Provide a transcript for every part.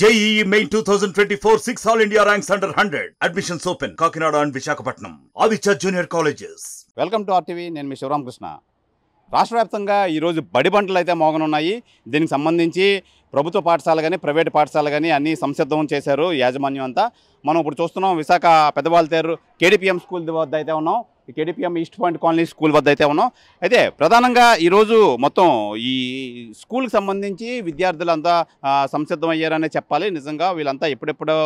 JEE Main 2024 6 All India ranks under 100. Admissions open. Kakinada and Visakhapatnam. Aditya Junior Colleges. Welcome to RTV. నేను మీ శివరామకృష్ణ. రాష్ట్ర వ్యాప్తంగా ఈరోజు బడి బంటలు అయితే మోగనున్నాయి. దీనికి సంబంధించి ప్రభుత్వ పాఠశాల కానీ ప్రైవేట్ పాఠశాల కానీ అన్నీ సంసిద్ధం చేశారు యాజమాన్యం అంతా. మనం ఇప్పుడు చూస్తున్నాం విశాఖ పెద్దవాళ్ళతేరు కేడిపిఎం స్కూల్ వద్ద అయితే ఉన్నాం. ఈ కేడిపిఎం ఈస్ట్ పాయింట్ కాలనీ స్కూల్ వద్ద అయితే ఉన్నాం. అయితే ప్రధానంగా ఈరోజు మొత్తం ఈ స్కూల్కి సంబంధించి విద్యార్థులంతా సంసిద్ధం అయ్యారనే చెప్పాలి. నిజంగా వీళ్ళంతా ఎప్పుడెప్పుడు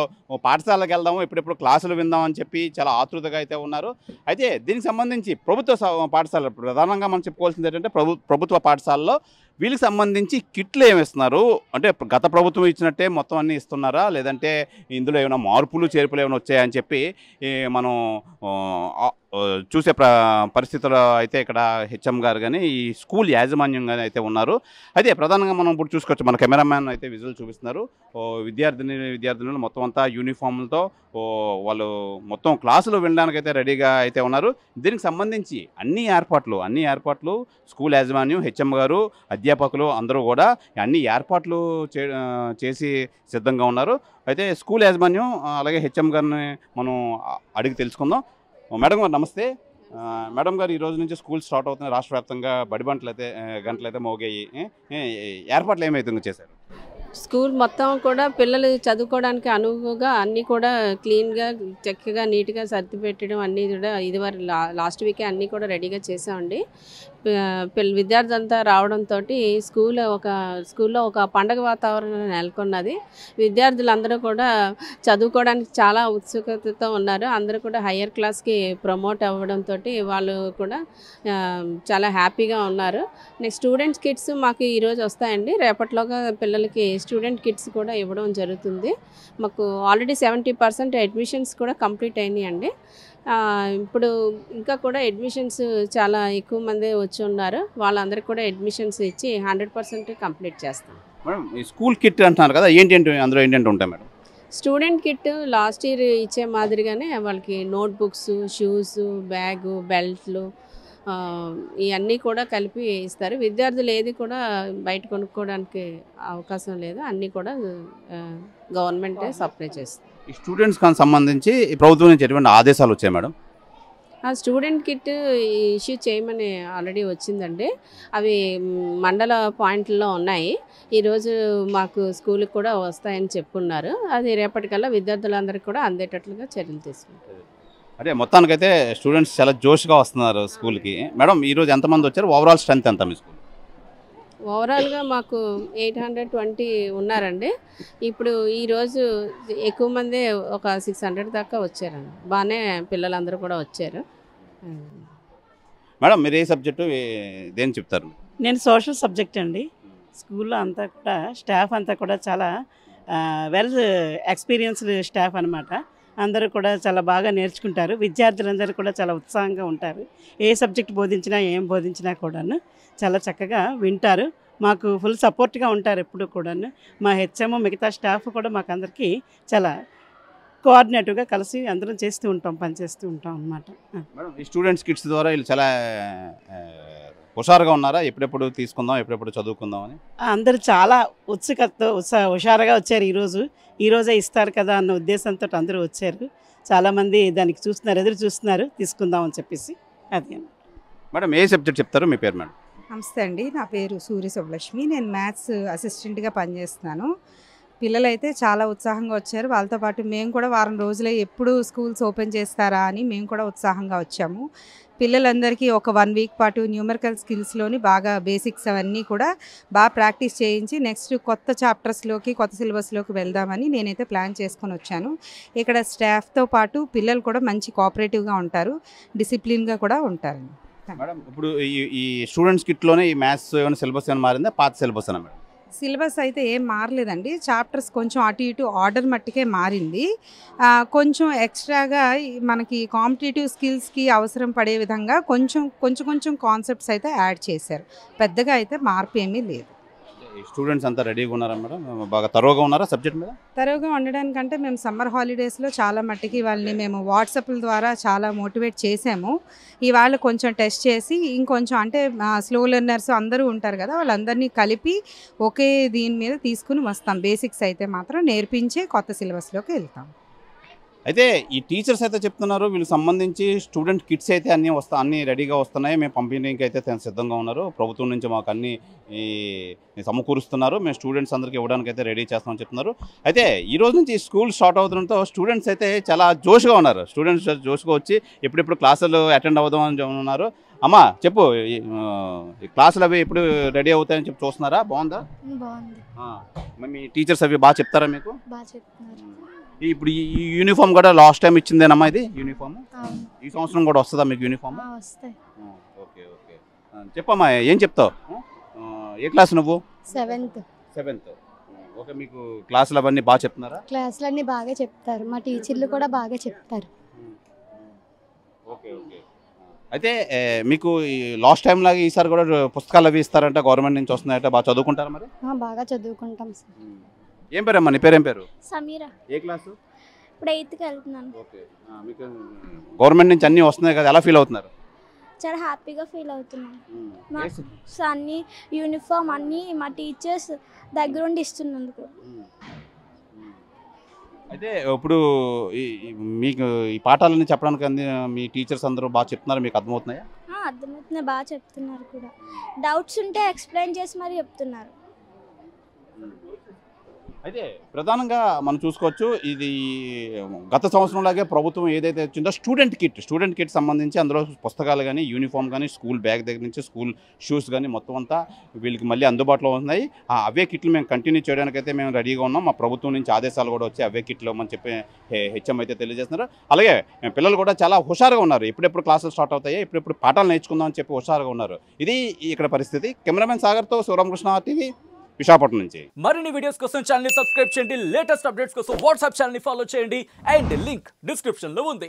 పాఠశాలకు వెళ్దాము, ఎప్పుడెప్పుడు క్లాసులు విందామని చెప్పి చాలా ఆతృతగా అయితే ఉన్నారు. అయితే దీనికి సంబంధించి ప్రభుత్వ పాఠశాల ప్రధానంగా మనం చెప్పుకోవాల్సింది ఏంటంటే ప్రభుత్వ పాఠశాలలో వీళ్ళకి సంబంధించి కిట్లు ఏమి ఇస్తున్నారు అంటే గత ప్రభుత్వం ఇచ్చినట్టే మొత్తం అన్నీ ఇస్తున్నారా, లేదంటే ఇందులో ఏమైనా మార్పులు చేర్పులు ఏమైనా వచ్చాయని చెప్పి మనం చూసే పరిస్థితుల్లో అయితే ఇక్కడ హెచ్ఎం గారు కానీ ఈ స్కూల్ యాజమాన్యం కానీ అయితే ఉన్నారు. అయితే ప్రధానంగా మనం ఇప్పుడు చూసుకోవచ్చు, మన కెమెరామ్యాన్ అయితే విజువల్ చూపిస్తున్నారు. విద్యార్థినులు మొత్తం అంతా యూనిఫామ్లతో వాళ్ళు మొత్తం క్లాసులు వినడానికైతే రెడీగా అయితే ఉన్నారు. దీనికి సంబంధించి అన్ని ఏర్పాట్లు స్కూల్ యాజమాన్యం, హెచ్ఎం గారు, అధ్యాపకులు అందరూ కూడా అన్ని ఏర్పాట్లు చేసి సిద్ధంగా ఉన్నారు. అయితే స్కూల్ యాజమాన్యం అలాగే హెచ్ఎం గారిని మనం అడిగి తెలుసుకుందాం. మేడం గారు నమస్తే. మేడం గారు, ఈ రోజు నుంచి స్కూల్ స్టార్ట్ అవుతున్నాయి. రాష్ట్ర వ్యాప్తంగా బడి గంటలైతే మోగాయి. ఏర్పాట్లు ఏమైతే చేశారు? స్కూల్ మొత్తం కూడా పిల్లలు చదువుకోవడానికి అనువుగా అన్నీ కూడా క్లీన్గా చక్కగా నీట్గా సర్ది పెట్టడం అన్నీ కూడా ఇదివరకు లాస్ట్ వీకే అన్నీ కూడా రెడీగా చేసామండి. విద్యార్థులంతా రావడంతో స్కూల్లో ఒక పండగ వాతావరణం నెలకొన్నది. విద్యార్థులందరూ కూడా చదువుకోవడానికి చాలా ఉత్సుకతతో ఉన్నారు. అందరూ కూడా హయ్యర్ క్లాస్కి ప్రమోట్ అవ్వడంతో వాళ్ళు కూడా చాలా హ్యాపీగా ఉన్నారు. నెక్స్ట్ స్టూడెంట్స్ కిట్స్ మాకు ఈరోజు వస్తాయండి. రేపట్లోగా పిల్లలకి స్టూడెంట్ కిట్స్ కూడా ఇవ్వడం జరుగుతుంది. మాకు ఆల్రెడీ 70% అడ్మిషన్స్ కూడా కంప్లీట్ అయినాయండి. ఇప్పుడు ఇంకా కూడా అడ్మిషన్స్ చాలా ఎక్కువ మంది వచ్చి ఉన్నారు. వాళ్ళందరికీ కూడా అడ్మిషన్స్ ఇచ్చి 100% కంప్లీట్ చేస్తాం. మేడం, ఈ స్కూల్ కిట్ అంటున్నారు కదా, అందులో ఏంటంటే ఉంటాయి madam? Student kit last year ఇచ్చే మాదిరిగానే వాళ్ళకి నోట్ బుక్స్, షూస్, బ్యాగు, బెల్ట్లు ఇవన్నీ కూడా కలిపి ఇస్తారు. విద్యార్థులు ఏది కూడా బయట కొనుక్కోవడానికి అవకాశం లేదు. అన్నీ కూడా గవర్నమెంటే సప్లై చేస్తుంది. ఈ స్టూడెంట్స్కి సంబంధించి ప్రభుత్వం నుంచి ఎటువంటి ఆదేశాలు వచ్చాయి మేడం? ఆ స్టూడెంట్ కిట్ ఇష్యూ చేయమని ఆల్రెడీ వచ్చిందండి. అవి మండల పాయింట్లలో ఉన్నాయి. ఈరోజు మాకు స్కూల్కి కూడా వస్తాయని చెప్పున్నారు. అది రేపటికల్లా విద్యార్థులందరికీ కూడా అందేటట్లుగా చర్యలు తీసుకుంటారు. అదే మొత్తానికైతే స్టూడెంట్స్ చాలా జోష్గా వస్తున్నారు స్కూల్కి. మేడం, ఈరోజు ఎంతమంది వచ్చారు? ఓవరాల్ స్ట్రెంత్ ఎంత మీ స్కూల్? ఓవరాల్గా మాకు 820 ఉన్నారండి. ఇప్పుడు ఈరోజు ఎక్కువ మంది ఒక 600 దాకా వచ్చారండి. బాగానే పిల్లలందరూ కూడా వచ్చారు. మేడం, మీరు ఏ సబ్జెక్టు దేని చెప్తారు? నేను సోషల్ సబ్జెక్ట్ అండి. స్కూల్లో అంతా కూడా స్టాఫ్ అంతా కూడా చాలా వెల్ ఎక్స్పీరియన్స్డ్ స్టాఫ్ అనమాట. అందరూ కూడా చాలా బాగా నేర్చుకుంటారు. విద్యార్థులందరూ కూడా చాలా ఉత్సాహంగా ఉంటారు. ఏ సబ్జెక్ట్ బోధించినా ఏం బోధించినా కూడాను చాలా చక్కగా వింటారు. మాకు ఫుల్ సపోర్ట్గా ఉంటారు ఎప్పుడు కూడాను. మా హెచ్ఎం మిగతా స్టాఫ్ కూడా మాకు అందరికీ చాలా కోఆర్డినేటివ్గా కలిసి అందరం పనిచేస్తూ ఉంటాం అన్నమాట. మేడం, ఈ స్టూడెంట్స్ కిట్స్ ద్వారా వీళ్ళు చాలా హుషారుగా ఉన్నారా? ఎప్పుడెప్పుడు తీసుకుందాం, ఎప్పుడెప్పుడు చదువుకుందాం అని అందరూ చాలా హుషారుగా వచ్చారు. ఈరోజే ఇస్తారు కదా అన్న ఉద్దేశంతో అందరూ వచ్చారు. చాలామంది దానికి ఎదురు చూస్తున్నారు తీసుకుందామని చెప్పేసి. అది మేడం, ఏ సబ్జెక్ట్ చెప్తారు? మీ పేరు మేడం? నమస్తే అండి, నా పేరు సూర్య సుబ్బలక్ష్మి. నేను మ్యాథ్స్ అసిస్టెంట్గా పనిచేస్తున్నాను. పిల్లలైతే చాలా ఉత్సాహంగా వచ్చారు. వాళ్ళతో పాటు మేము కూడా వారం రోజులే ఎప్పుడు స్కూల్స్ ఓపెన్ చేస్తారా అని మేము కూడా ఉత్సాహంగా వచ్చాము. పిల్లలందరికీ ఒక 1 వీక్ పాటు న్యూమరికల్ స్కిల్స్లోని బాగా బేసిక్స్ అవన్నీ కూడా బాగా ప్రాక్టీస్ చేయించి నెక్స్ట్ కొత్త చాప్టర్స్లోకి కొత్త సిలబస్లోకి వెళ్దామని నేనైతే ప్లాన్ చేసుకొని వచ్చాను. ఇక్కడ స్టాఫ్తో పాటు పిల్లలు కూడా మంచి కోఆపరేటివ్గా ఉంటారు, డిసిప్లిన్గా కూడా ఉంటారు. మేడం, ఇప్పుడు ఈ స్టూడెంట్స్ కిట్లోనే ఈ మ్యాథ్స్ ఏమైనా సిలబస్ ఏమైనా మారిందా? పాత సిలబస్ అన్న మేడం? సిలబస్ అయితే ఏం మారలేదండి. చాప్టర్స్ కొంచెం అటు ఇటు ఆర్డర్ మట్టుకే మారింది. కొంచెం ఎక్స్ట్రాగా మనకి కాంపిటేటివ్ స్కిల్స్కి అవసరం పడే విధంగా కొంచెం కాన్సెప్ట్స్ అయితే యాడ్ చేశారు. పెద్దగా అయితే మార్పు ఏమీ లేదు. స్టూడెంట్స్ అంతా రెడీగా ఉన్నారా మేడం? బాగా తరోగా ఉన్నారా సబ్జెక్ట్ మీద? తరువుగా ఉండడానికంటే మేము సమ్మర్ హాలిడేస్లో చాలా మట్టికి వాళ్ళని మేము వాట్సాప్ల ద్వారా చాలా మోటివేట్ చేసాము. ఇవాళ కొంచెం టెస్ట్ చేసి ఇంకొంచెం అంటే స్లో లెర్నర్స్ అందరూ ఉంటారు కదా, వాళ్ళందరినీ కలిపి ఒకే దీని మీద తీసుకుని వస్తాం. బేసిక్స్ అయితే మాత్రం నేర్పించే కొత్త సిలబస్లోకి వెళ్తాం. అయితే ఈ టీచర్స్ అయితే చెప్తున్నారు వీళ్ళకి సంబంధించి స్టూడెంట్ కిట్స్ అయితే అన్నీ రెడీగా వస్తున్నాయి, మేము పంపిణీకి అయితే సిద్ధంగా ఉన్నారు, ప్రభుత్వం నుంచి మాకు అన్నీ సమకూరుస్తున్నారు, మేము స్టూడెంట్స్ అందరికీ ఇవ్వడానికి అయితే రెడీ చేస్తామని చెప్తున్నారు. అయితే ఈ రోజు నుంచి స్కూల్ స్టార్ట్ అవుతుండటంతో స్టూడెంట్స్ అయితే చాలా జోష్గా ఉన్నారు. స్టూడెంట్స్ జోష్గా వచ్చి ఎప్పుడెప్పుడు క్లాసులు అటెండ్ అవుదాం అని ఉన్నారు. అమ్మా చెప్పు, క్లాసులు అవి ఎప్పుడు రెడీ అవుతాయని చెప్పి చూస్తున్నారా? బాగుందా? బాగుంది. మీ టీచర్స్ అవి బాగా చెప్తారా మీకు? బాగా చెప్తున్నారు. ఇప్పుడు ఈ యూనిఫామ్ కూడా లాస్ట్ టైం ఇచ్చిందేనమ్మా ఇది యూనిఫామ్? ఈ సంవత్సరం కూడా వస్తుందా మీకు యూనిఫామ్? వస్తాయి. ఓకే ఓకే, చెప్పమ్మా ఏం చెప్తావు? ఏ క్లాస్ నువ్వు? 7th. ఓకే, మీకు క్లాసులు అవన్నీ బాగా చెప్తున్నారా? క్లాసులు అన్నీ బాగా చెప్తారు, మా టీచర్లు కూడా బాగా చెప్తారు. Okay okay. అయితే మీకు లాస్ట్ టైం లాగా ఈసారి కూడా పుస్తకాలు అవి ఇస్తారంట, గవర్నమెంట్ నుంచి వస్తున్నాయంట, బాగా చదువుకుంటారా మరి? బాగా చదువుకుంటాం సార్. ఏం పేరమ్మా నీ పేరేం పేరు? సమీరా. ఏ క్లాసు? ఇప్పుడు 8th వెళ్తున్నాను. ఓకే, మీకు గవర్నమెంట్ నుంచి అన్నీ వస్తున్నాయి కదా, ఎలా ఫీల్ అవుతున్నారు? చాలా హ్యాపీగా ఫీల్ అవుతున్నాను. అన్ని యూనిఫామ్ అన్నీ మా టీచర్స్ దగ్గరుండి ఇస్తున్నందుకు. అయితే ఇప్పుడు మీకు ఈ పాఠాలన్నీ చెప్పడానికి మీ టీచర్స్ అందరూ బాగా చెప్తున్నారు, మీకు అర్థమవుతున్నాయా? అర్థమవుతున్నాయి, బాగా చెప్తున్నారు కూడా. డౌట్స్ ఉంటే ఎక్స్ప్లెయిన్ చేసి మరి చెప్తున్నారు. అయితే ప్రధానంగా మనం చూసుకోవచ్చు, ఇది గత సంవత్సరంలాగే ప్రభుత్వం ఏదైతే వచ్చిందో స్టూడెంట్ కిట్ సంబంధించి అందులో పుస్తకాలు కానీ, యూనిఫామ్ కానీ, స్కూల్ బ్యాగ్ దగ్గర నుంచి స్కూల్ షూస్ కానీ మొత్తం అంతా వీళ్ళకి మళ్ళీ అందుబాటులో ఉన్నాయి. అవే కిట్లు మేము కంటిన్యూ చేయడానికైతే మేము రెడీగా ఉన్నాం. మా ప్రభుత్వం నుంచి ఆదేశాలు కూడా వచ్చి అవే కిట్లు అని చెప్పి హెచ్ఎం అయితే తెలియజేస్తున్నారు. అలాగే పిల్లలు కూడా చాలా హుషారుగా ఉన్నారు, ఎప్పుడెప్పుడు క్లాసులు స్టార్ట్ అవుతాయి, ఎప్పుడెప్పుడు పాఠాలు నేర్చుకుందాం అని చెప్పి హుషారుగా ఉన్నారు. ఇది ఇక్కడ పరిస్థితి. కెమెరామెన్ సాగర్తో శివరామకృష్ణ, టీవీ, విశాఖపట్నం నుంచి. మరిన్ని వీడియోస్ కోసం ఛానల్ ని సబ్స్క్రైబ్ చేయండి, లేటెస్ట్ అప్డేట్స్ కోసం వాట్సాప్ ఛానల్ ని ఫాలో చేయండి, అండ్ లింక్ డిస్క్రిప్షన్ లో ఉంది.